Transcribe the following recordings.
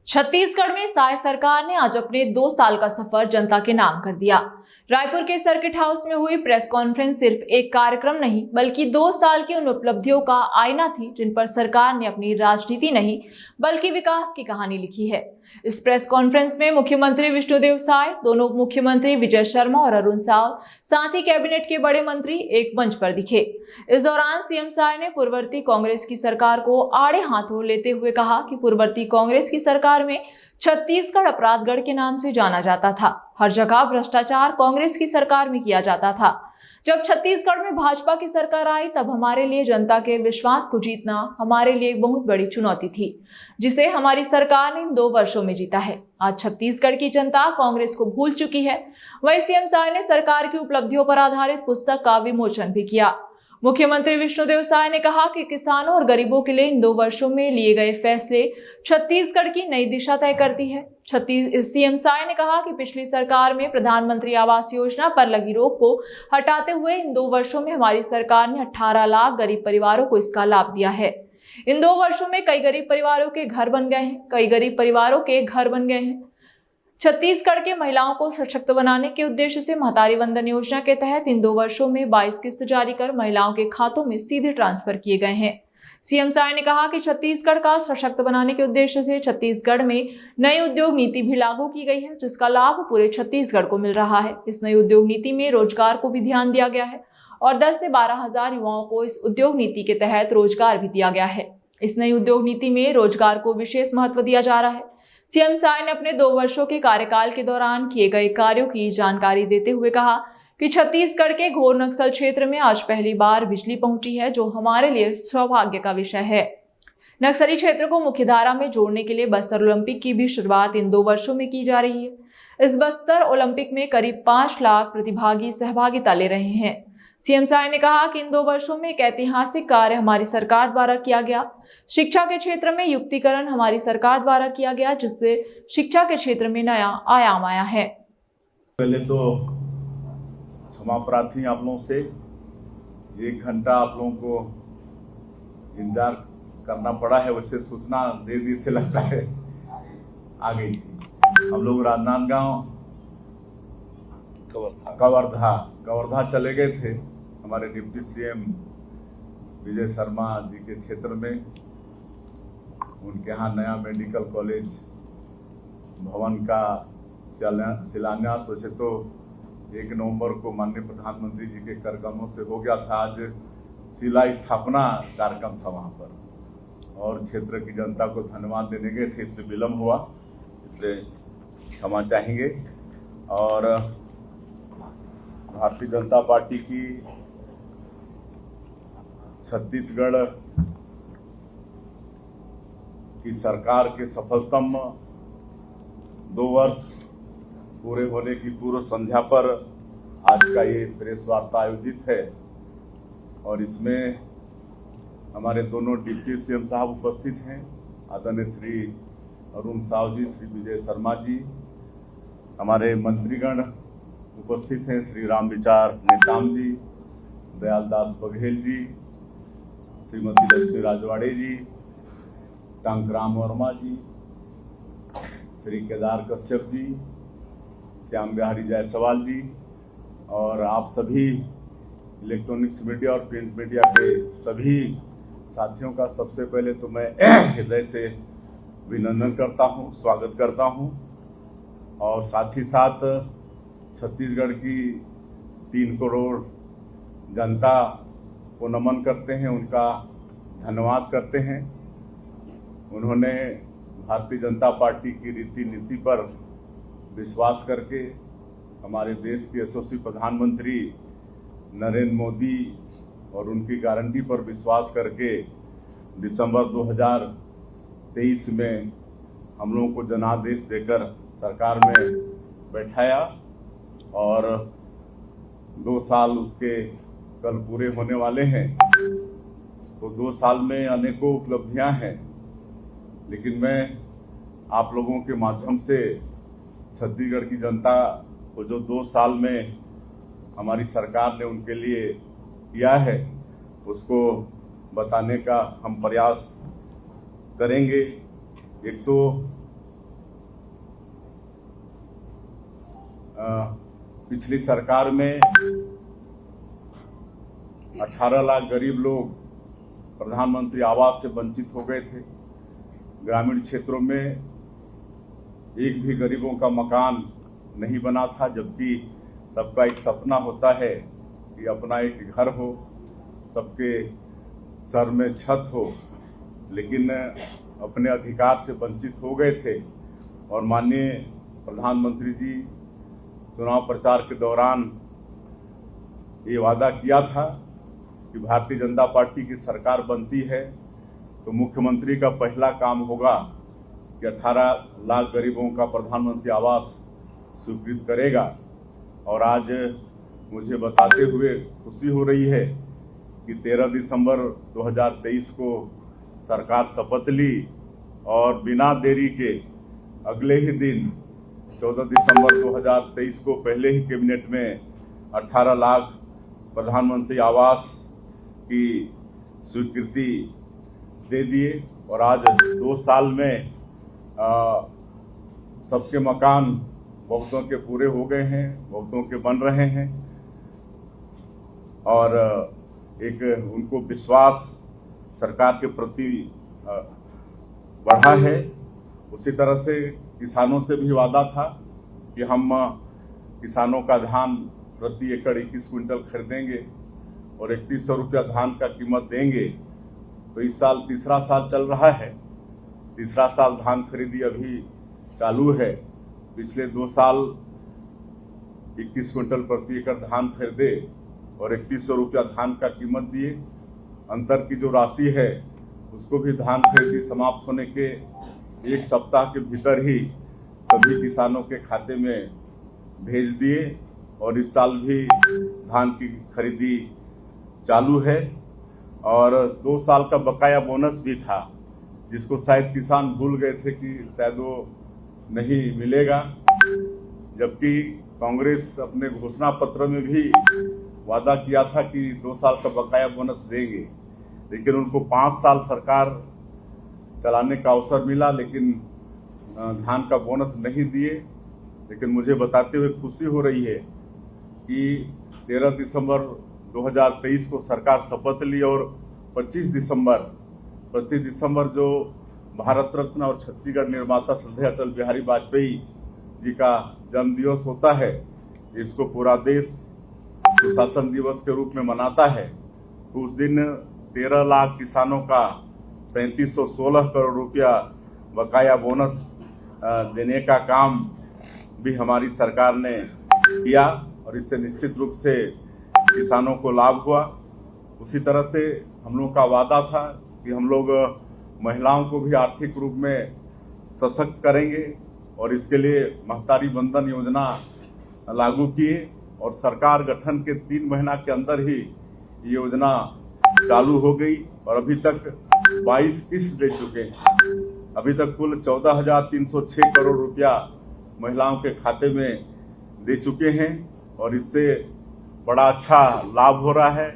छत्तीसगढ़ में साय सरकार ने आज अपने 2 साल का सफर जनता के नाम कर दिया। रायपुर के सर्किट हाउस में हुई प्रेस कॉन्फ्रेंस सिर्फ एक कार्यक्रम नहीं बल्कि 2 साल की उन उपलब्धियों का आईना थी जिन पर सरकार ने अपनी राजनीति नहीं बल्कि विकास की कहानी लिखी है। इस प्रेस कॉन्फ्रेंस में मुख्यमंत्री विष्णुदेव साय, दोनों उप मुख्यमंत्री विजय शर्मा और अरुण साव, साथ ही कैबिनेट के बड़े मंत्री एक मंच पर दिखे। इस दौरान सीएम साय ने पूर्ववर्ती कांग्रेस की सरकार को आड़े हाथों लेते हुए कहा कि पूर्ववर्ती कांग्रेस की सरकार में छत्तीसगढ़ अपराधगढ़ के नाम से जाना जाता था। हर जगह भ्रष्टाचार कांग्रेस की सरकार में किया जाता था। जब छत्तीसगढ़ में भाजपा की सरकार आई तब हमारे लिए जनता के विश्वास को जीतना हमारे लिए एक बहुत बड़ी चुनौती थी, जिसे हमारी सरकार ने इन 2 वर्षों में जीता है। आज छत्तीसगढ़ की जनता कांग्रेस को भूल चुकी है। वहीं सीएम साय ने सरकार की उपलब्धियों पर आधारित पुस्तक का विमोचन भी किया। मुख्यमंत्री विष्णुदेव साय ने कहा कि किसानों और गरीबों के लिए इन 2 वर्षों में लिए गए फैसले छत्तीसगढ़ की नई दिशा तय करती है। सीएम साय ने कहा कि पिछली सरकार में प्रधानमंत्री आवास योजना पर लगी रोक को हटाते हुए इन 2 वर्षों में हमारी सरकार ने 18 लाख गरीब परिवारों को इसका लाभ दिया है। इन 2 वर्षों में कई गरीब परिवारों के घर बन गए हैं। छत्तीसगढ़ के महिलाओं को सशक्त बनाने के उद्देश्य से महतारी वंदन योजना के तहत इन 2 वर्षों में 22 किस्त जारी कर महिलाओं के खातों में सीधे ट्रांसफर किए गए हैं। सीएम साय ने कहा कि छत्तीसगढ़ का सशक्त बनाने के उद्देश्य से छत्तीसगढ़ में नई उद्योग नीति भी लागू की गई है, जिसका लाभ पूरे छत्तीसगढ़ को मिल रहा है। इस नई उद्योग नीति में रोजगार को भी ध्यान दिया गया है और 10 से 12 हजार युवाओं को इस उद्योग नीति के तहत रोजगार भी दिया गया है। इस नई उद्योग नीति में रोजगार को विशेष महत्व दिया जा रहा है। सीएम साय ने अपने 2 वर्षों के कार्यकाल के दौरान किए गए कार्यों की जानकारी देते हुए कहा कि छत्तीसगढ़ के घोर नक्सल क्षेत्र में आज पहली बार बिजली पहुंची है, जो हमारे लिए सौभाग्य का विषय है। नक्सली क्षेत्र को मुख्यधारा में जोड़ने के लिए बस्तर ओलंपिक की भी शुरुआत इन 2 वर्षों में की जा रही है। इस बस्तर ओलंपिक में करीब 5 लाख प्रतिभागी सहभागिता ले रहे हैं। सीएम साय ने कहा कि इन 2 वर्षों में एक ऐतिहासिक कार्य हमारी सरकार द्वारा किया गया। शिक्षा के क्षेत्र में युक्तिकरण हमारी सरकार द्वारा किया गया, जिससे शिक्षा के क्षेत्र में नया आयाम आया है। पहले तो क्षमा प्रार्थी आप लोगों से, 1 घंटा आप लोगों को इंतजार करना पड़ा है। वैसे सूचना दे दी थी, लगता है आ गई थी। हम लोग राजनांदगांव कवर्धा चले गए थे हमारे डिप्टी सीएम विजय शर्मा जी के क्षेत्र में। उनके यहाँ नया मेडिकल कॉलेज भवन का शिलान्यास वैसे तो 1 नवंबर को माननीय प्रधानमंत्री जी के करकमों से हो गया था। आज शिला स्थापना कार्यक्रम था वहाँ पर और क्षेत्र की जनता को धन्यवाद देने गए थे, इसलिए विलम्ब हुआ, इसलिए क्षमा चाहेंगे। और भारतीय जनता पार्टी की छत्तीसगढ़ की सरकार के सफलतम 2 वर्ष पूरे होने की पूर्व संध्या पर आज का ये प्रेस वार्ता आयोजित है और इसमें हमारे दोनों डिप्टी सीएम साहब उपस्थित हैं, आदरणीय श्री अरुण साव जी, श्री विजय शर्मा जी। हमारे मंत्रीगण उपस्थित हैं, श्री रामविचार नेताम जी, दयालदास बघेल जी, श्रीमती लक्ष्मी राजवाड़े जी, टंकराम वर्मा जी, श्री केदार कश्यप जी, श्याम बिहारी जायसवाल जी और आप सभी इलेक्ट्रॉनिक्स मीडिया और प्रिंट मीडिया के सभी साथियों का सबसे पहले तो मैं हृदय से अभिनंदन करता हूं, स्वागत करता हूं और साथ ही साथ छत्तीसगढ़ की 3 करोड़ जनता को नमन करते हैं, उनका धन्यवाद करते हैं। उन्होंने भारतीय जनता पार्टी की रीति नीति पर विश्वास करके हमारे देश के यशस्वी प्रधानमंत्री नरेंद्र मोदी और उनकी गारंटी पर विश्वास करके दिसंबर 2023 में हम लोगों को जनादेश देकर सरकार में बैठाया और 2 साल उसके कल पूरे होने वाले हैं। तो 2 साल में अनेकों उपलब्धियां हैं, लेकिन मैं आप लोगों के माध्यम से छत्तीसगढ़ की जनता को जो 2 साल में हमारी सरकार ने उनके लिए किया है उसको बताने का हम प्रयास करेंगे। एक तो पिछली सरकार में 18 लाख गरीब लोग प्रधानमंत्री आवास से वंचित हो गए थे। ग्रामीण क्षेत्रों में एक भी गरीबों का मकान नहीं बना था, जबकि सबका एक सपना होता है कि अपना एक घर हो, सबके सर में छत हो, लेकिन अपने अधिकार से वंचित हो गए थे। और माननीय प्रधानमंत्री जी चुनाव प्रचार के दौरान ये वादा किया था कि भारतीय जनता पार्टी की सरकार बनती है तो मुख्यमंत्री का पहला काम होगा कि 18 लाख गरीबों का प्रधानमंत्री आवास स्वीकृत करेगा। और आज मुझे बताते हुए खुशी हो रही है कि 13 दिसंबर 2023 को सरकार शपथ ली और बिना देरी के अगले ही दिन 14 दिसंबर 2023 को पहले ही कैबिनेट में 18 लाख प्रधानमंत्री आवास की स्वीकृति दे दिए। और आज 2 साल में सबके मकान बहुतों के पूरे हो गए हैं, बहुतों के बन रहे हैं और एक उनको विश्वास सरकार के प्रति बढ़ा है। उसी तरह से किसानों से भी वादा था कि हम किसानों का धान प्रति एकड़ 21 क्विंटल खरीदेंगे और 3100 रुपया धान का कीमत देंगे। तो इस साल तीसरा साल चल रहा है, तीसरा साल धान खरीदी अभी चालू है। पिछले 2 साल 21 क्विंटल प्रति एकड़ धान खरीदे और 3100 रुपया धान का कीमत दिए। अंतर की जो राशि है उसको भी धान खरीदी समाप्त होने के 1 सप्ताह के भीतर ही सभी किसानों के खाते में भेज दिए और इस साल भी धान की खरीदी चालू है। और 2 साल का बकाया बोनस भी था, जिसको शायद किसान भूल गए थे कि शायद वो नहीं मिलेगा, जबकि कांग्रेस अपने घोषणा पत्र में भी वादा किया था कि 2 साल का बकाया बोनस देंगे, लेकिन उनको 5 साल सरकार चलाने का अवसर मिला, लेकिन धान का बोनस नहीं दिए। लेकिन मुझे बताते हुए खुशी हो रही है कि 13 दिसंबर 2023 को सरकार शपथ ली और 25 दिसंबर जो भारत रत्न और छत्तीसगढ़ निर्माता श्रद्धेय अटल बिहारी वाजपेयी जी का जन्म दिवस होता है, इसको पूरा देश सुशासन दिवस के रूप में मनाता है। तो उस दिन 13 लाख किसानों का 3716 करोड़ रुपया बकाया बोनस देने का काम भी हमारी सरकार ने किया और इससे निश्चित रूप से किसानों को लाभ हुआ। उसी तरह से हम लोग का वादा था कि हम लोग महिलाओं को भी आर्थिक रूप में सशक्त करेंगे और इसके लिए महतारी बंधन योजना लागू किए और सरकार गठन के 3 महीना के अंदर ही ये योजना चालू हो गई और अभी तक 22 किस्त दे चुके हैं। अभी तक कुल 14,306 करोड़ रुपया महिलाओं के खाते में दे चुके हैं और इससे बड़ा अच्छा लाभ हो रहा है।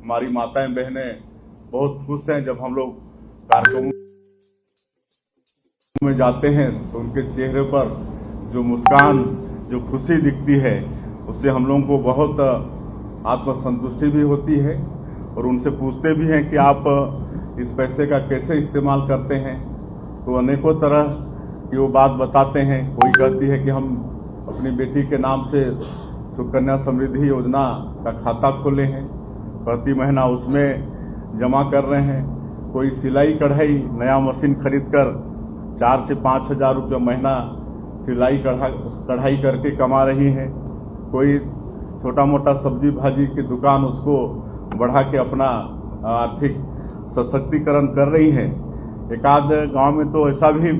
हमारी माताएं बहनें बहुत खुश हैं। जब हम लोग कार्यक्रमों में जाते हैं तो उनके चेहरे पर जो मुस्कान, जो खुशी दिखती है, उससे हम लोगों को बहुत आत्मसंतुष्टि भी होती है और उनसे पूछते भी हैं कि आप इस पैसे का कैसे इस्तेमाल करते हैं, तो अनेकों तरह की वो बात बताते हैं। कोई कहती है कि हम अपनी बेटी के नाम से सुकन्या समृद्धि योजना का खाता खोले हैं, प्रति महीना उसमें जमा कर रहे हैं। कोई सिलाई कढ़ाई नया मशीन खरीदकर 4 से 5 हज़ार रुपये महीना सिलाई कढ़ाई करके कमा रही हैं। कोई छोटा मोटा सब्जी भाजी की दुकान उसको बढ़ा के अपना आर्थिक सशक्तिकरण कर रही हैं। एक आध गांव में तो ऐसा भी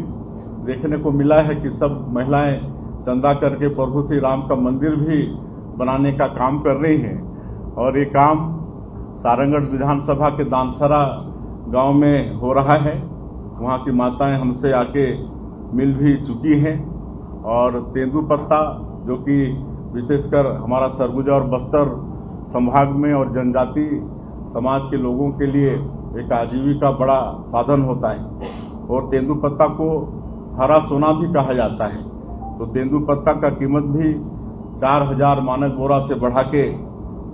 देखने को मिला है कि सब महिलाएं चंदा करके प्रभु श्री राम का मंदिर भी बनाने का काम कर रही हैं और ये काम सारंगढ़ विधानसभा के दामसरा गांव में हो रहा है। वहां की माताएं हमसे आके मिल भी चुकी हैं और तेंदुपत्ता, जो कि विशेषकर हमारा सरगुजा और बस्तर संभाग में और जनजाति समाज के लोगों के लिए एक आजीविका बड़ा साधन होता है और तेंदुपत्ता को हरा सोना भी कहा जाता है। तो तेंदुपत्ता का कीमत भी 4,000 मानक बोरा से बढ़ा के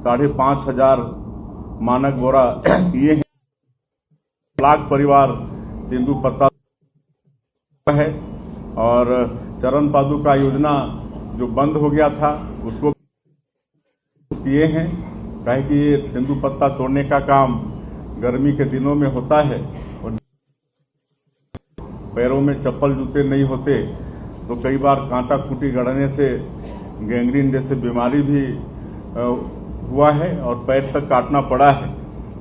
5,500 मानक बोरा किए हैं। लाख परिवार तेंदुपत्ता है और चरण पादुका योजना जो बंद हो गया था उसको किए हैं। काहे कि ये तेंदुपत्ता तोड़ने का काम गर्मी के दिनों में होता है और पैरों में चप्पल जूते नहीं होते तो कई बार कांटा खूंटी गड़ने से गैंग्रीन जैसे बीमारी भी हुआ है और पैर तक काटना पड़ा है।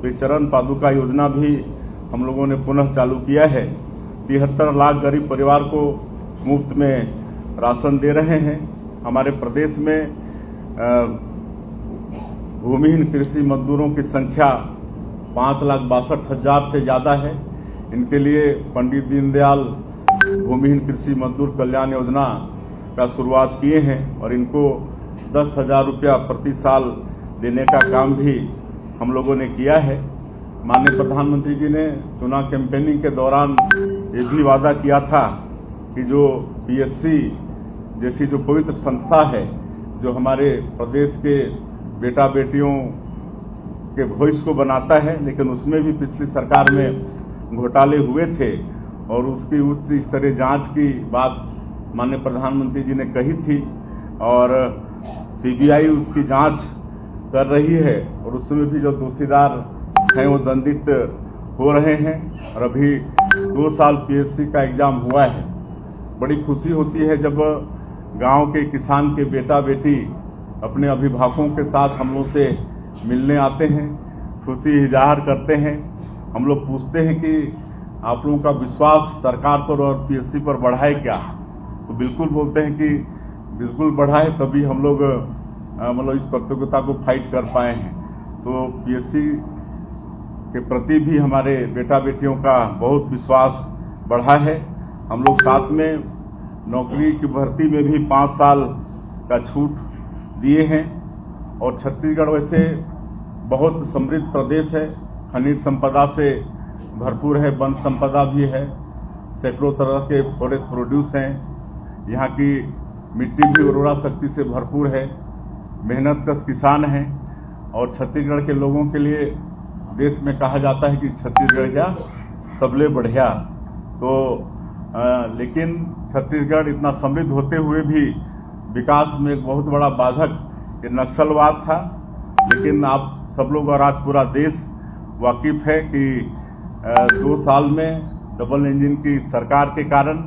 तो चरण पादुका योजना भी हम लोगों ने पुनः चालू किया है। 73 लाख गरीब परिवार को मुफ्त में राशन दे रहे हैं। हमारे प्रदेश में भूमिहीन कृषि मजदूरों की संख्या 5,62,000 से ज़्यादा है। इनके लिए पंडित दीनदयाल भूमिहीन कृषि मजदूर कल्याण योजना का शुरुआत किए हैं और इनको 10,000 रुपया प्रति साल देने का काम भी हम लोगों ने किया है। माननीय प्रधानमंत्री जी ने चुनाव कैंपेनिंग के दौरान ये भी वादा किया था कि जो पीएससी जैसी जो पवित्र संस्था है जो हमारे प्रदेश के बेटा बेटियों के भविष्य को बनाता है, लेकिन उसमें भी पिछली सरकार में घोटाले हुए थे और उसकी उच्च स्तरीय जांच की बात माननीय प्रधानमंत्री जी ने कही थी और सीबीआई उसकी जांच कर रही है और उसमें भी जो दोषीदार हैं वो दंडित हो रहे हैं और अभी 2 साल पीएससी का एग्जाम हुआ है। बड़ी खुशी होती है जब गांव के किसान के बेटा बेटी अपने अभिभावकों के साथ हम लोग से मिलने आते हैं, खुशी इजहार करते हैं। हम लोग पूछते हैं कि आप लोगों का विश्वास सरकार पर और पीएससी पर बढ़ा है क्या, तो बिल्कुल बोलते हैं कि बिल्कुल बढ़ा है, तभी हम लोग मतलब इस प्रतियोगिता को फाइट कर पाए हैं। तो पीएससी के प्रति भी हमारे बेटा बेटियों का बहुत विश्वास बढ़ा है। हम लोग साथ में नौकरी की भर्ती में भी 5 साल का छूट दिए हैं और छत्तीसगढ़ वैसे बहुत समृद्ध प्रदेश है, खनिज संपदा से भरपूर है, वन संपदा भी है, सैकड़ों तरह के फॉरेस्ट प्रोड्यूस हैं, यहाँ की मिट्टी भी उर्वरा शक्ति से भरपूर है, मेहनतकश किसान हैं और छत्तीसगढ़ के लोगों के लिए देश में कहा जाता है कि छत्तीसगढ़ क्या सबले बढ़िया। तो लेकिन छत्तीसगढ़ इतना समृद्ध होते हुए भी विकास में एक बहुत बड़ा बाधक ये नक्सलवाद था। लेकिन आप सब लोग और आज पूरा देश वाकिफ है कि 2 साल में डबल इंजन की सरकार के कारण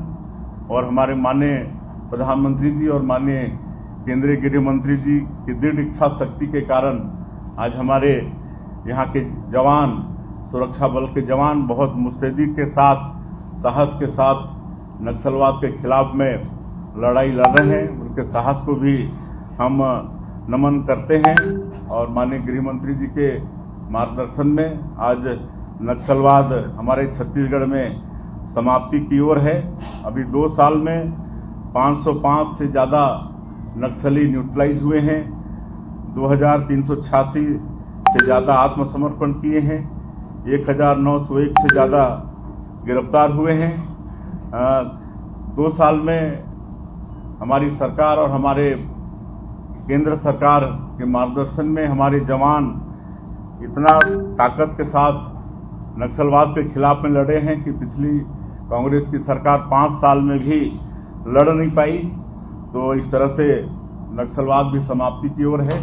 और हमारे माननीय प्रधानमंत्री जी और माननीय केंद्रीय गृह मंत्री जी की दृढ़ इच्छा शक्ति के कारण आज हमारे यहाँ के जवान, सुरक्षा बल के जवान बहुत मुस्तैदी के साथ, साहस के साथ नक्सलवाद के खिलाफ में लड़ाई लड़ रहे हैं। उनके साहस को भी हम नमन करते हैं और माननीय गृह मंत्री जी के मार्गदर्शन में आज नक्सलवाद हमारे छत्तीसगढ़ में समाप्ति की ओर है। अभी 2 साल में 505 से ज़्यादा नक्सली न्यूट्रलाइज हुए हैं, 2,386 से ज़्यादा आत्मसमर्पण किए हैं, 1,901 से ज़्यादा गिरफ्तार हुए हैं। 2 साल में हमारी सरकार और हमारे केंद्र सरकार के मार्गदर्शन में हमारे जवान इतना ताकत के साथ नक्सलवाद के खिलाफ में लड़े हैं कि पिछली कांग्रेस की सरकार 5 साल में भी लड़ नहीं पाई। तो इस तरह से नक्सलवाद भी समाप्ति की ओर है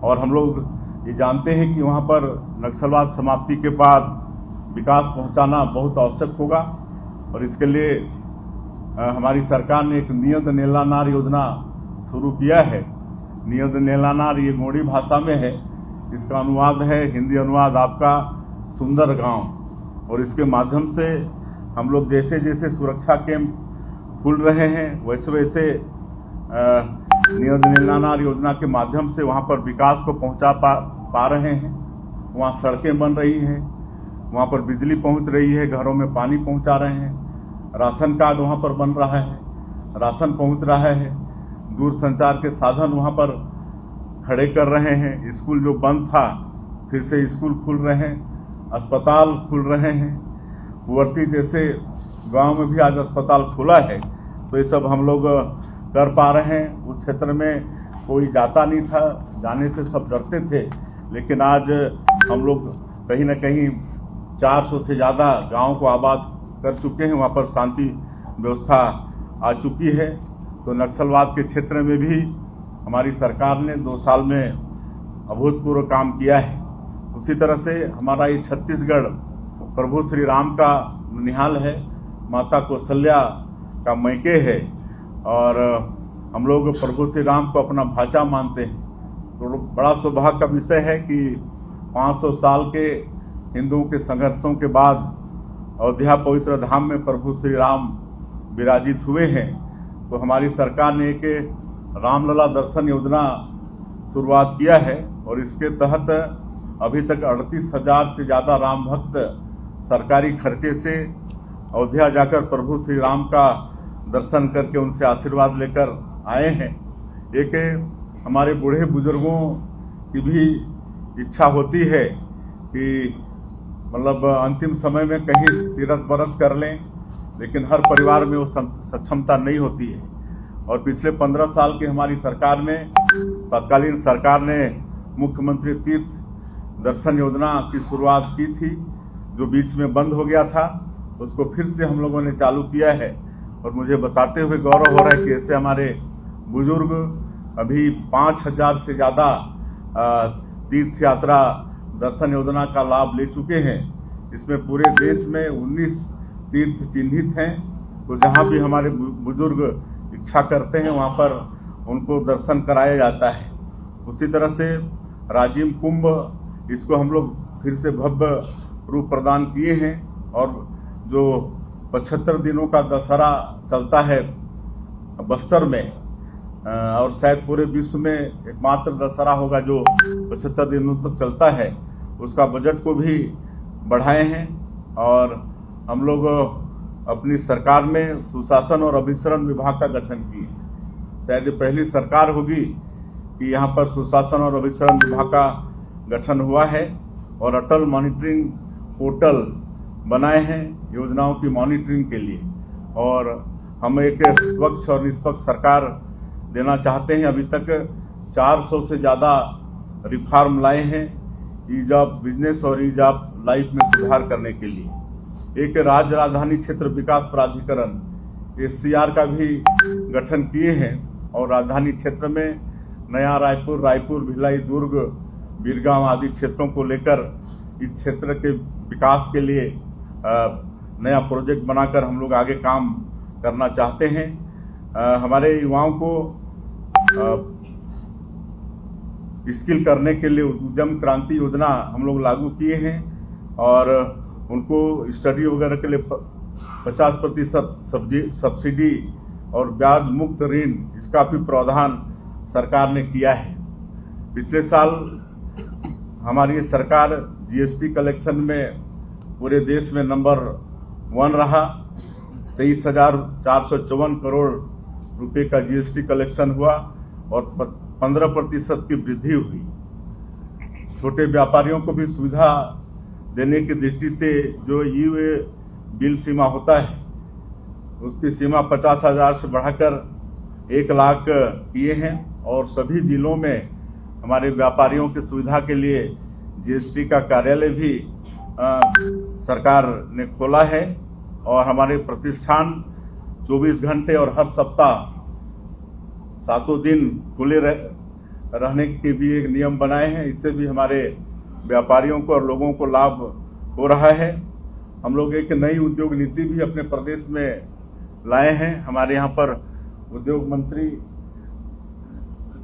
और हम लोग ये जानते हैं कि वहाँ पर नक्सलवाद समाप्ति के बाद विकास पहुँचाना बहुत आवश्यक होगा और इसके लिए हमारी सरकार ने एक नियत नेलानार योजना शुरू किया है। नियत नेलानार ये गोंडी भाषा में है, इसका अनुवाद है, हिंदी अनुवाद आपका सुंदर गांव। और इसके माध्यम से हम लोग जैसे जैसे सुरक्षा कैंप खुल रहे हैं वैसे वैसे नियत नेलानार योजना के माध्यम से वहाँ पर विकास को पहुँचा पा रहे हैं। वहाँ सड़कें बन रही हैं, वहाँ पर बिजली पहुँच रही है, घरों में पानी पहुँचा रहे हैं, राशन कार्ड वहाँ पर बन रहा है, राशन पहुँच रहा है, दूर संचार के साधन वहाँ पर खड़े कर रहे हैं, स्कूल जो बंद था फिर से स्कूल खुल रहे हैं, अस्पताल खुल रहे हैं, कुंवरती जैसे गांव में भी आज अस्पताल खुला है। तो ये सब हम लोग कर पा रहे हैं। उस क्षेत्र में कोई जाता नहीं था, जाने से सब डरते थे। लेकिन आज हम लोग कहीं ना कहीं 400 से ज़्यादा गाँव को आबाद कर चुके हैं, वहाँ पर शांति व्यवस्था आ चुकी है। तो नक्सलवाद के क्षेत्र में भी हमारी सरकार ने 2 साल में अभूतपूर्व काम किया है। उसी तरह से हमारा ये छत्तीसगढ़ प्रभु श्री राम का निहाल है, माता कौशल्या का मैके है और हम लोग प्रभु श्री राम को अपना भाचा मानते हैं। तो बड़ा सौभाग्य का विषय है कि 500 साल के हिंदुओं के संघर्षों के बाद अयोध्या पवित्र धाम में प्रभु श्री राम विराजित हुए हैं। तो हमारी सरकार ने एक रामलला दर्शन योजना शुरुआत किया है और इसके तहत अभी तक 38,000 से ज़्यादा राम भक्त सरकारी खर्चे से अयोध्या जाकर प्रभु श्री राम का दर्शन करके उनसे आशीर्वाद लेकर आए हैं। एक हमारे बूढ़े बुजुर्गों की भी इच्छा होती है कि मतलब अंतिम समय में कहीं तीर्थ व्रत कर लें, लेकिन हर परिवार में वो सक्षमता नहीं होती है। और पिछले 15 साल की हमारी सरकार में तत्कालीन सरकार ने मुख्यमंत्री तीर्थ दर्शन योजना की शुरुआत की थी, जो बीच में बंद हो गया था। उसको फिर से हम लोगों ने चालू किया है और मुझे बताते हुए गौरव हो रहा है कि ऐसे हमारे बुजुर्ग अभी 5,000 से ज़्यादा तीर्थ यात्रा दर्शन योजना का लाभ ले चुके हैं। इसमें पूरे देश में 19 तीर्थ चिन्हित हैं। तो जहाँ भी हमारे बुजुर्ग इच्छा करते हैं वहाँ पर उनको दर्शन कराया जाता है। उसी तरह से राजिम कुंभ, इसको हम लोग फिर से भव्य रूप प्रदान किए हैं और जो 75 दिनों का दशहरा चलता है बस्तर में और शायद पूरे विश्व में एकमात्र दशहरा होगा जो 75 दिनों तक चलता है, उसका बजट को भी बढ़ाए हैं। और हम लोग अपनी सरकार में सुशासन और अभिसरण विभाग का गठन किए। शायद ये पहली सरकार होगी कि यहाँ पर सुशासन और अभिसरण विभाग का गठन हुआ है और अटल मॉनिटरिंग पोर्टल बनाए हैं योजनाओं की मॉनिटरिंग के लिए। और हम एक स्वच्छ और निष्पक्ष सरकार देना चाहते हैं। अभी तक 400 से ज़्यादा रिफॉर्म लाए हैं ईज ऑफ बिजनेस और ईज ऑफ लाइफ में सुधार करने के लिए। एक राज्य राजधानी क्षेत्र विकास प्राधिकरण SCR का भी गठन किए हैं और राजधानी क्षेत्र में नया रायपुर, भिलाई, दुर्ग, बीरगांव आदि क्षेत्रों को लेकर इस क्षेत्र के विकास के लिए नया प्रोजेक्ट बनाकर हम लोग आगे काम करना चाहते हैं। हमारे युवाओं को स्किल करने के लिए उद्यम क्रांति योजना हम लोग लागू किए हैं और उनको स्टडी वगैरह के लिए 50% सब्सिडी और ब्याज मुक्त ऋण, इसका भी प्रावधान सरकार ने किया है। पिछले साल हमारी सरकार GST कलेक्शन में पूरे देश में नंबर 1 रहा। 23,454 करोड़ रुपए का GST कलेक्शन हुआ और 15% की वृद्धि हुई। छोटे व्यापारियों को भी सुविधा देने की दृष्टि से जो ई-वे बिल सीमा होता है, उसकी सीमा 50,000 से बढ़ाकर 1 लाख किए हैं और सभी जिलों में हमारे व्यापारियों की सुविधा के लिए GST का कार्यालय भी सरकार ने खोला है और हमारे प्रतिष्ठान 24 घंटे और हर सप्ताह 7 दिन खुले रहने के भी एक नियम बनाए हैं। इससे भी हमारे व्यापारियों को और लोगों को लाभ हो रहा है। हम लोग एक नई उद्योग नीति भी अपने प्रदेश में लाए हैं। हमारे यहाँ पर उद्योग मंत्री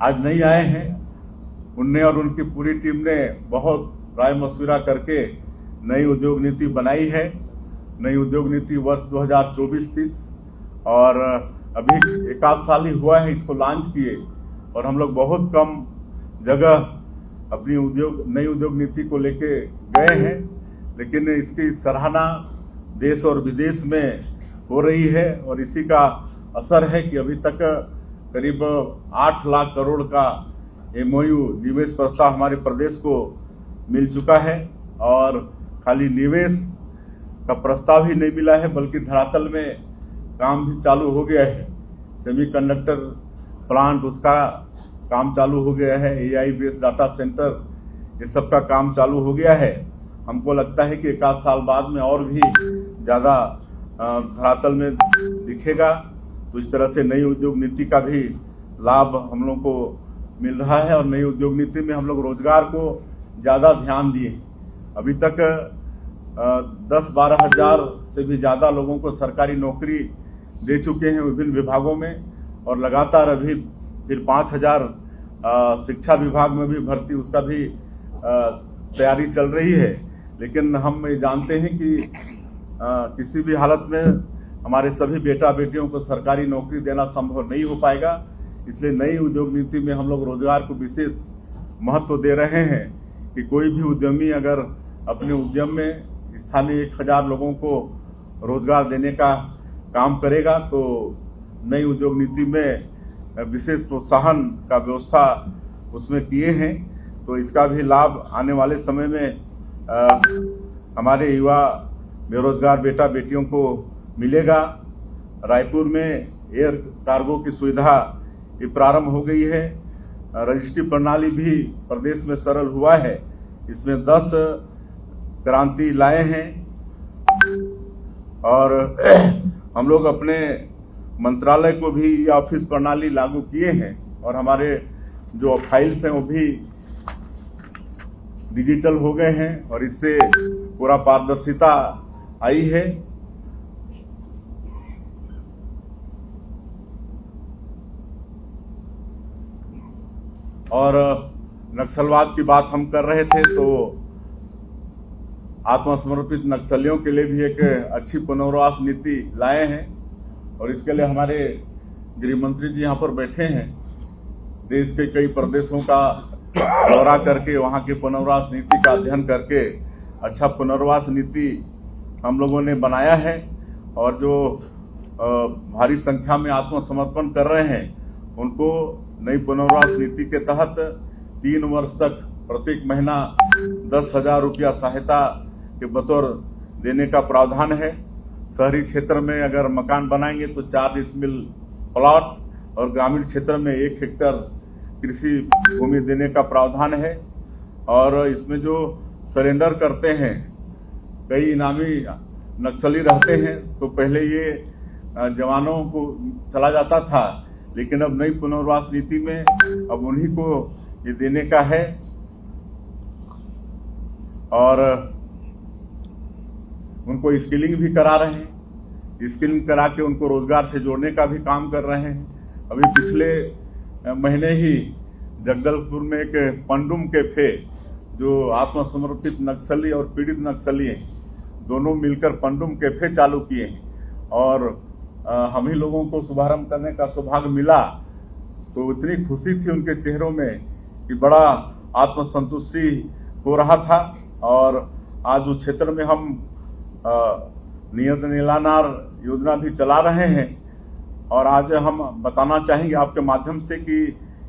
आज नहीं आए हैं, उनने और उनकी पूरी टीम ने बहुत राय मशविरा करके नई उद्योग नीति बनाई है। नई उद्योग नीति वर्ष 2024-30 और अभी 1 आध साल ही हुआ है इसको लॉन्च किए और हम लोग बहुत कम जगह अपनी नई उद्योग नीति को लेके गए हैं, लेकिन इसकी सराहना देश और विदेश में हो रही है और इसी का असर है कि अभी तक करीब 8 लाख करोड़ का MOU निवेश प्रस्ताव हमारे प्रदेश को मिल चुका है और खाली निवेश का प्रस्ताव ही नहीं मिला है बल्कि धरातल में काम भी चालू हो गया है। सेमीकंडक्टर प्लांट उसका काम चालू हो गया है, AI बेस्ड डाटा सेंटर, ये सब का काम चालू हो गया है। हमको लगता है कि एक आध साल बाद में और भी ज़्यादा धरातल में दिखेगा। तो इस तरह से नई उद्योग नीति का भी लाभ हम लोग को मिल रहा है और नई उद्योग नीति में हम लोग रोजगार को ज़्यादा ध्यान दिए। अभी तक 10-12 हज़ार से भी ज़्यादा लोगों को सरकारी नौकरी दे चुके हैं विभिन्न विभागों में, और लगातार अभी फिर 5,000 शिक्षा विभाग में भी भर्ती, उसका भी तैयारी चल रही है। लेकिन हम ये जानते हैं कि किसी भी हालत में हमारे सभी बेटा बेटियों को सरकारी नौकरी देना संभव नहीं हो पाएगा। इसलिए नई उद्योग नीति में हम लोग रोजगार को विशेष महत्व दे रहे हैं कि कोई भी उद्यमी अगर अपने उद्यम में स्थानीय 1,000 लोगों को रोजगार देने का काम करेगा तो नई उद्योग नीति में विशेष प्रोत्साहन का व्यवस्था उसमें किए हैं। तो इसका भी लाभ आने वाले समय में हमारे युवा बेरोजगार बेटा बेटियों को मिलेगा। रायपुर में एयर कार्गो की सुविधा ये प्रारंभ हो गई है। रजिस्ट्री प्रणाली भी प्रदेश में सरल हुआ है। इसमें 10 क्रांति लाए हैं और हम लोग अपने मंत्रालय को भी ये ऑफिस प्रणाली लागू किए हैं और हमारे जो फाइल्स हैं वो भी डिजिटल हो गए हैं और इससे पूरा पारदर्शिता आई है। और नक्सलवाद की बात हम कर रहे थे तो आत्मसमर्पित नक्सलियों के लिए भी एक अच्छी पुनर्वास नीति लाए हैं और इसके लिए हमारे गृह मंत्री जी यहाँ पर बैठे हैं। देश के कई प्रदेशों का दौरा करके वहाँ की पुनर्वास नीति का अध्ययन करके अच्छा पुनर्वास नीति हम लोगों ने बनाया है और जो भारी संख्या में आत्मसमर्पण कर रहे हैं उनको नई पुनर्वास नीति के तहत 3 वर्ष तक प्रत्येक महीना 10,000 रुपया सहायता के बतौर देने का प्रावधान है। शहरी क्षेत्र में अगर मकान बनाएंगे तो 4 डिसमिल प्लॉट और ग्रामीण क्षेत्र में 1 हेक्टेयर कृषि भूमि देने का प्रावधान है। और इसमें जो सरेंडर करते हैं, कई इनामी नक्सली रहते हैं तो पहले ये जवानों को चला जाता था, लेकिन अब नई पुनर्वास नीति में अब उन्हीं को ये देने का है और उनको स्किलिंग भी करा रहे हैं। स्किलिंग करा के उनको रोजगार से जोड़ने का भी काम कर रहे हैं। अभी पिछले महीने ही जगदलपुर में एक पंडुम कैफे, जो आत्मसमर्पित नक्सली और पीड़ित नक्सली हैं, दोनों मिलकर पंडुम कैफे चालू किए हैं और हम ही लोगों को शुभारंभ करने का सौभाग्य मिला। तो इतनी खुशी थी उनके चेहरों में कि बड़ा आत्मसंतुष्टि हो रहा था। और आज उस क्षेत्र में हम नियत नीलानार योजना भी चला रहे हैं और आज हम बताना चाहेंगे आपके माध्यम से कि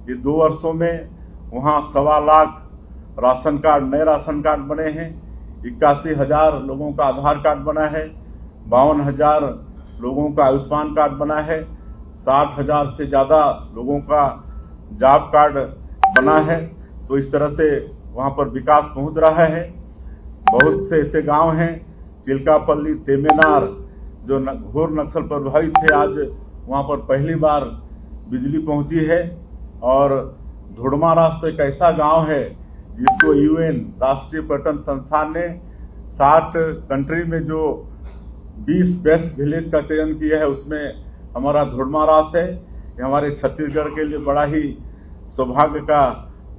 ये 2 वर्षों में वहाँ 1.25 लाख राशन कार्ड, नए राशन कार्ड बने हैं। 81,000 लोगों का आधार कार्ड बना है। 52,000 लोगों का आयुष्मान कार्ड बना है। 60,000 से ज़्यादा लोगों का जॉब कार्ड बना है। तो इस तरह से वहाँ पर विकास पहुँच रहा है। बहुत से ऐसे गांव हैं, चिल्कापल्ली, तेमेनार, जो घोर नक्सल प्रभावित थे, आज वहाँ पर पहली बार बिजली पहुँची है। और धुड़मा राष्ट्र एक ऐसा गांव है जिसको UN राष्ट्रीय पर्यटन संस्थान ने 60 कंट्री में जो 20 बेस्ट विलेज का चयन किया है, उसमें हमारा धुड़मा रास है। ये हमारे छत्तीसगढ़ के लिए बड़ा ही सौभाग्य का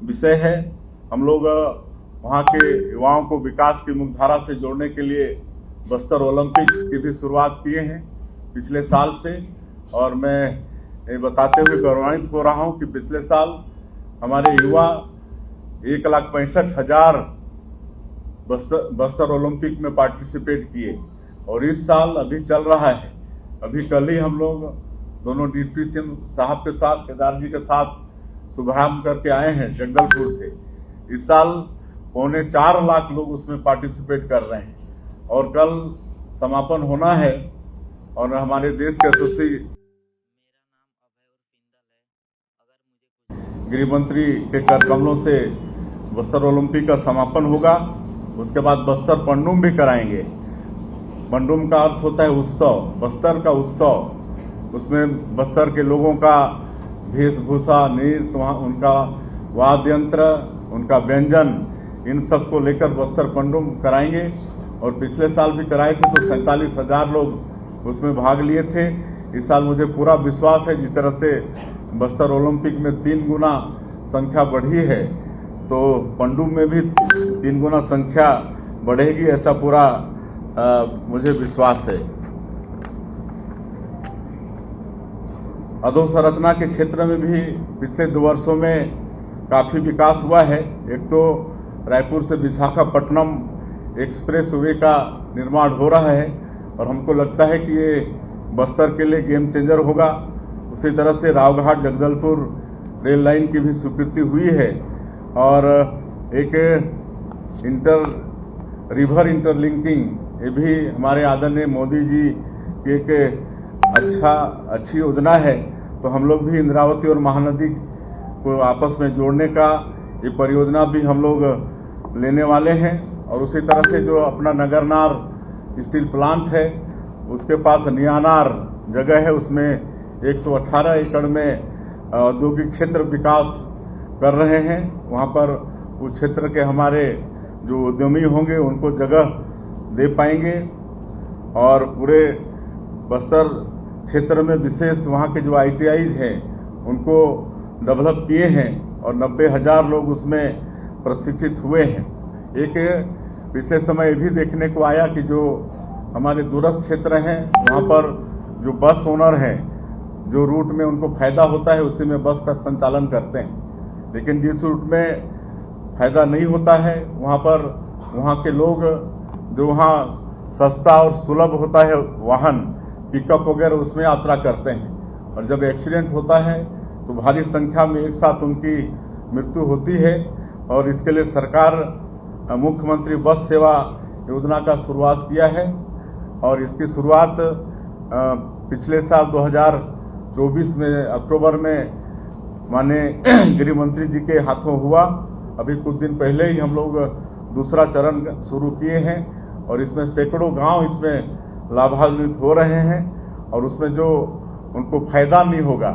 विषय है। हम लोग वहाँ के युवाओं को विकास की मुख्यधारा से जोड़ने के लिए बस्तर ओलंपिक की भी शुरुआत किए हैं पिछले साल से। और मैं ये बताते हुए गौरवान्वित हो रहा हूँ कि पिछले साल हमारे युवा 1,65,000 बस्तर ओलंपिक में पार्टिसिपेट किए और इस साल अभी चल रहा है। अभी कल ही हम लोग दोनों डिप्टी सीएम साहब के साथ, केदार जी के साथ शुभारंभ करके आए हैं जगदलपुर से। इस साल 4.25 लाख लोग उसमें पार्टिसिपेट कर रहे हैं और कल समापन होना है। और हमारे देश के यशस्वी गृह मंत्री के कर कमलों से बस्तर ओलंपिक का समापन होगा। उसके बाद बस्तर पंडुम भी कराएंगे। पंडुम का अर्थ होता है उत्सव, बस्तर का उत्सव। उसमें बस्तर के लोगों का वेशभूषा, नृत्य, उनका वाद्य यंत्र, उनका व्यंजन, इन सब को लेकर बस्तर पंडुम कराएंगे। और पिछले साल भी कराए थे तो 47,000 लोग उसमें भाग लिए थे। इस साल मुझे पूरा विश्वास है, जिस तरह से बस्तर ओलंपिक में 3 गुना संख्या बढ़ी है, तो पंडुम में भी 3 गुना संख्या बढ़ेगी, ऐसा पूरा मुझे विश्वास है। अधोसंरचना के क्षेत्र में भी पिछले 2 वर्षों में काफी विकास हुआ है। एक तो रायपुर से विशाखापट्टनम एक्सप्रेस वे का निर्माण हो रहा है और हमको लगता है कि ये बस्तर के लिए गेम चेंजर होगा। उसी तरह से रावघाट जगदलपुर रेल लाइन की भी स्वीकृति हुई है और एक रिवर इंटरलिंकिंग, ये भी हमारे आदरणीय मोदी जी की एक अच्छी योजना है। तो हम लोग भी इंद्रावती और महानदी को आपस में जोड़ने का ये परियोजना भी हम लोग लेने वाले हैं। और उसी तरह से जो अपना नगरनार स्टील प्लांट है, उसके पास नियानार जगह है, उसमें 118 एकड़ में औद्योगिक क्षेत्र विकास कर रहे हैं। वहाँ पर उस क्षेत्र के हमारे जो उद्यमी होंगे उनको जगह दे पाएंगे और पूरे बस्तर क्षेत्र में विशेष वहाँ के जो ITIs हैं उनको डेवलप किए हैं और 90,000 लोग उसमें प्रशिक्षित हुए हैं। एक पिछले समय ये भी देखने को आया कि जो हमारे दूरस्थ क्षेत्र हैं वहाँ पर जो बस ओनर हैं, जो रूट में उनको फायदा होता है उसी में बस का संचालन करते हैं, लेकिन जिस रूट में फायदा नहीं होता है वहाँ पर वहाँ के लोग जो वहाँ सस्ता और सुलभ होता है वाहन पिकअप वगैरह, उसमें यात्रा करते हैं। और जब एक्सीडेंट होता है तो भारी संख्या में एक साथ उनकी मृत्यु होती है और इसके लिए सरकार मुख्यमंत्री बस सेवा योजना का शुरुआत किया है। और इसकी शुरुआत पिछले साल 2024 में अक्टूबर में माननीय गृह मंत्री जी के हाथों हुआ। अभी कुछ दिन पहले ही हम लोग दूसरा चरण शुरू किए हैं और इसमें सैकड़ों गांव इसमें लाभान्वित हो रहे हैं और उसमें जो उनको फायदा नहीं होगा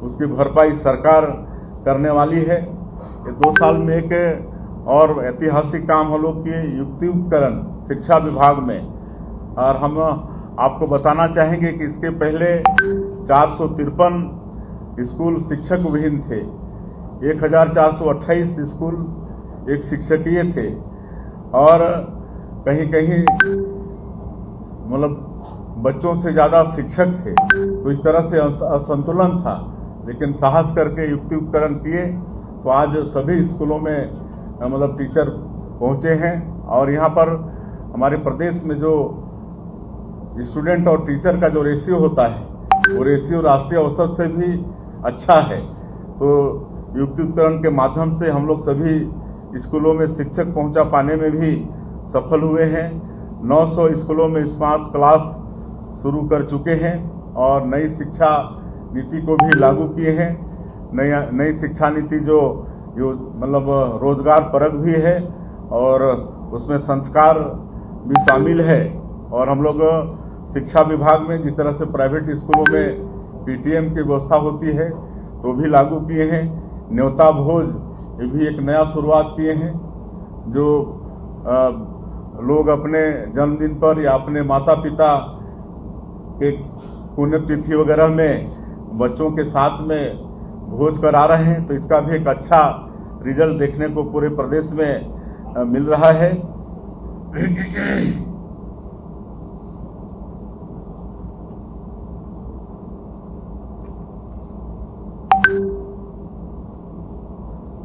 उसकी भरपाई सरकार करने वाली है। ये 2 साल में एक और ऐतिहासिक काम हम लोग किए युक्ति उपकरण शिक्षा विभाग में, और हम आपको बताना चाहेंगे कि इसके पहले 453 स्कूल शिक्षक विहीन थे, 1428 स्कूल एक शिक्षकीय थे और कहीं कहीं मतलब बच्चों से ज़्यादा शिक्षक थे। तो इस तरह से असंतुलन था, लेकिन साहस करके युक्ति उपकरण किए तो आज सभी स्कूलों में मतलब टीचर पहुंचे हैं। और यहाँ पर हमारे प्रदेश में जो स्टूडेंट और टीचर का जो रेशियो होता है वो रेशियो राष्ट्रीय औसत से भी अच्छा है। तो युक्ति उपकरण के माध्यम से हम लोग सभी स्कूलों में शिक्षक पहुंचा पाने में भी सफल हुए हैं। 900 स्कूलों में स्मार्ट क्लास शुरू कर चुके हैं और नई शिक्षा नीति को भी लागू किए हैं। नई शिक्षा नीति जो मतलब रोजगार परक भी है और उसमें संस्कार भी शामिल है। और हम लोग शिक्षा विभाग में जिस तरह से प्राइवेट स्कूलों में PTM की व्यवस्था होती है तो भी लागू किए हैं। न्योता भोज ये भी एक नया शुरुआत किए हैं, जो लोग अपने जन्मदिन पर या अपने माता पिता के पुण्यतिथि वगैरह में बच्चों के साथ में भोज करा रहे हैं। तो इसका भी एक अच्छा रिजल्ट देखने को पूरे प्रदेश में मिल रहा है।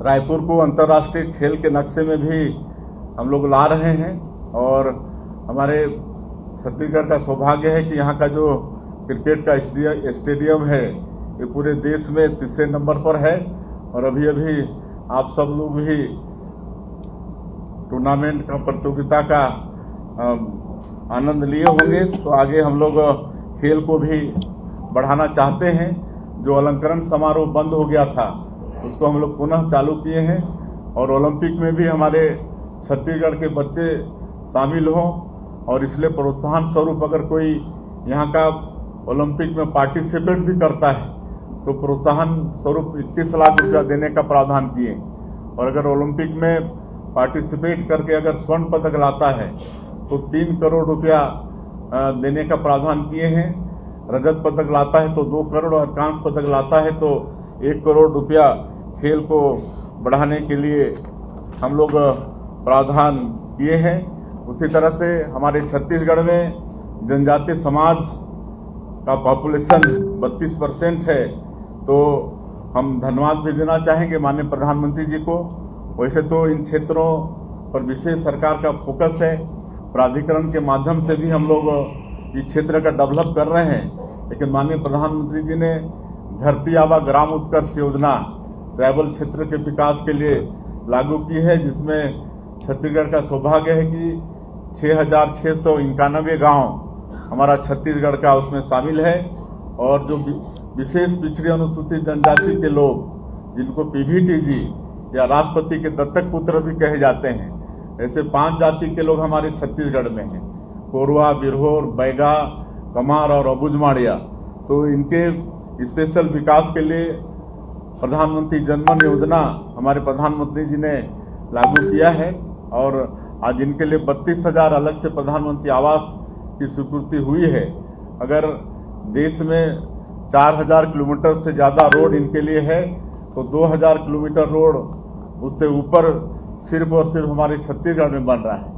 रायपुर को अंतर्राष्ट्रीय खेल के नक्शे में भी हम लोग ला रहे हैं और हमारे छत्तीसगढ़ का सौभाग्य है कि यहाँ का जो क्रिकेट का स्टेडियम है ये पूरे देश में 3रे नंबर पर है। और अभी आप सब लोग भी टूर्नामेंट का प्रतियोगिता का आनंद लिए होंगे। तो आगे हम लोग खेल को भी बढ़ाना चाहते हैं। जो अलंकरण समारोह बंद हो गया था उसको हम लोग पुनः चालू किए हैं और ओलंपिक में भी हमारे छत्तीसगढ़ के बच्चे शामिल हों और इसलिए प्रोत्साहन स्वरूप अगर कोई यहाँ का ओलंपिक में पार्टिसिपेट भी करता है तो प्रोत्साहन स्वरूप 21 लाख रुपया देने का प्रावधान किए और अगर ओलंपिक में पार्टिसिपेट करके अगर स्वर्ण पदक लाता है तो 3 करोड़ रुपया देने का प्रावधान किए हैं। रजत पदक लाता है तो 2 करोड़ और कांस्य पदक लाता है तो 1 करोड़ रुपया खेल को बढ़ाने के लिए हम लोग प्रावधान किए हैं। उसी तरह से हमारे छत्तीसगढ़ में जनजातीय समाज का पॉपुलेशन 32% है, तो हम धन्यवाद भी देना चाहेंगे माननीय प्रधानमंत्री जी को। वैसे तो इन क्षेत्रों पर विशेष सरकार का फोकस है, प्राधिकरण के माध्यम से भी हम लोग इस क्षेत्र का डेवलप कर रहे हैं, लेकिन माननीय प्रधानमंत्री जी ने धरती आबा ग्राम उत्कर्ष योजना ट्राइबल क्षेत्र के विकास के लिए लागू की है, जिसमें छत्तीसगढ़ का सौभाग्य है कि 6,691 गांव हमारा छत्तीसगढ़ का उसमें शामिल है और जो विशेष पिछड़ी अनुसूचित जनजाति के लोग जिनको पीवीटीजी या राष्ट्रपति के दत्तक पुत्र भी कहे जाते हैं, ऐसे 5 जाति के लोग हमारे छत्तीसगढ़ में हैं, कोरवा, बिरहोर, बैगा, कमार और अबुझमाड़िया। तो इनके स्पेशल विकास के लिए प्रधानमंत्री जनधन योजना हमारे प्रधानमंत्री जी ने लागू किया है और आज इनके लिए 32,000 अलग से प्रधानमंत्री आवास की स्वीकृति हुई है। अगर देश में 4,000 किलोमीटर से ज़्यादा रोड इनके लिए है तो 2,000 किलोमीटर रोड उससे ऊपर सिर्फ और सिर्फ हमारे छत्तीसगढ़ में बन रहा है।